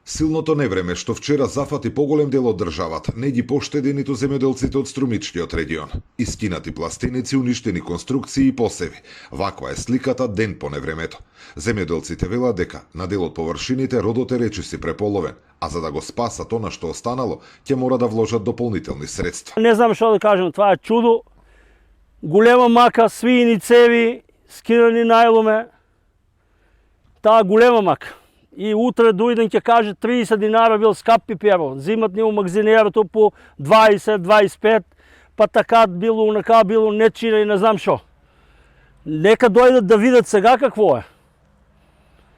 Силното невреме што вчера зафати поголем дел од државата не ги поштеди ниту земјоделците од струмичкиот регион. Искинати пластеници, уништени конструкции и посеви. Ваква е сликата ден по невремето. Земјоделците велат дека на дел од површините родот е речиси преполовен, а за да го спасат она што останало, ќе мора да вложат дополнителни средства. Не знам што да кажем, това е чудо. Голема мака, свиини цеви, скирани најломе. Таа голема мака. И утре дојден ќе каже 30 динара бил скап пиперо. Зимат ни у магазинерото по 20-25, па така било, унака било, нечина и не знам шо. Нека дојдат да видат сега какво е.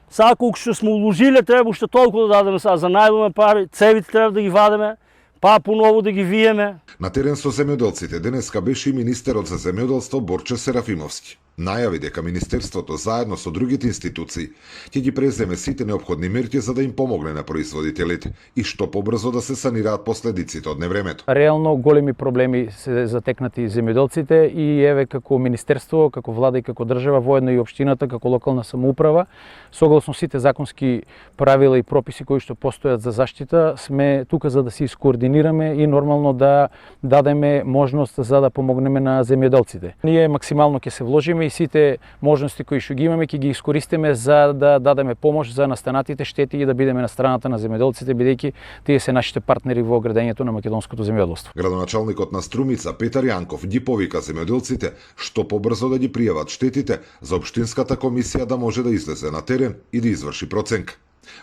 Сега колку што сме уложиле, треба уште толку да дадеме сега за најломе пари, цевите треба да ги вадеме, па поново да ги виеме. На терен со земјоделците денеска беше и министерот за земјоделство Борче Серафимовски. Најави дека Министерството заедно со другите институции ќе ги преземе сите неопходни мерки за да им помогне на производителите и што побрзо да се санираат последиците од невремето. Реално големи проблеми се затекнати земјоделците и еве како Министерство, како влада и како држава, воедно и општината, како локална самоуправа, согласно сите законски правила и прописи кои што постојат за заштита, сме тука за да се искоординираме и нормално да дадеме можност за да помогнеме на земјоделците. Ние максимално ќе се вложиме и сите можности кои што ги имаме ќе ги искористиме за да дадеме помош за настанатите штети и да бидеме на страната на земјоделците, бидејќи тие се нашите партнери во градењето на македонското земјоделство. Градоначалникот на Струмица Петар Јанков ги повика земјоделците што побрзо да ги пријават штетите за општинската комисија да може да излезе на терен и да изврши проценка.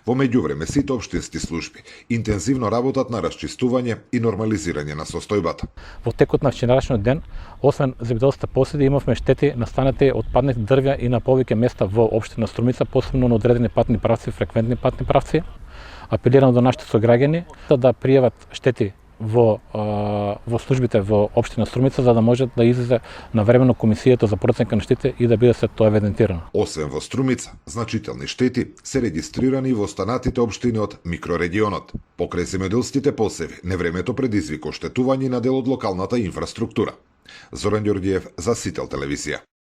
Во меѓувреме сите општински служби интензивно работат на расчистување и нормализирање на состојбата. Во текот на вчерашниот ден, освен земјоделските поседи, имавме штети настанати од паднати дрвја и на повеќе места во општина Струмица, посебно на одредени патни правци, фреквентни патни правци. Апелирам до нашите сограѓани да пријават штети во службите во општина Струмица за да може да излезе навремено комисијата за проценка на штетите и да биде се тоа евидентирано. Освен во Струмица, значителни штети се регистрирани во останатите општини од микрорегионот. Покрај земјоделските посеви, невремето предизвика оштетување на дел од локалната инфраструктура. Зоран Ѓорѓиев за Сител телевизија.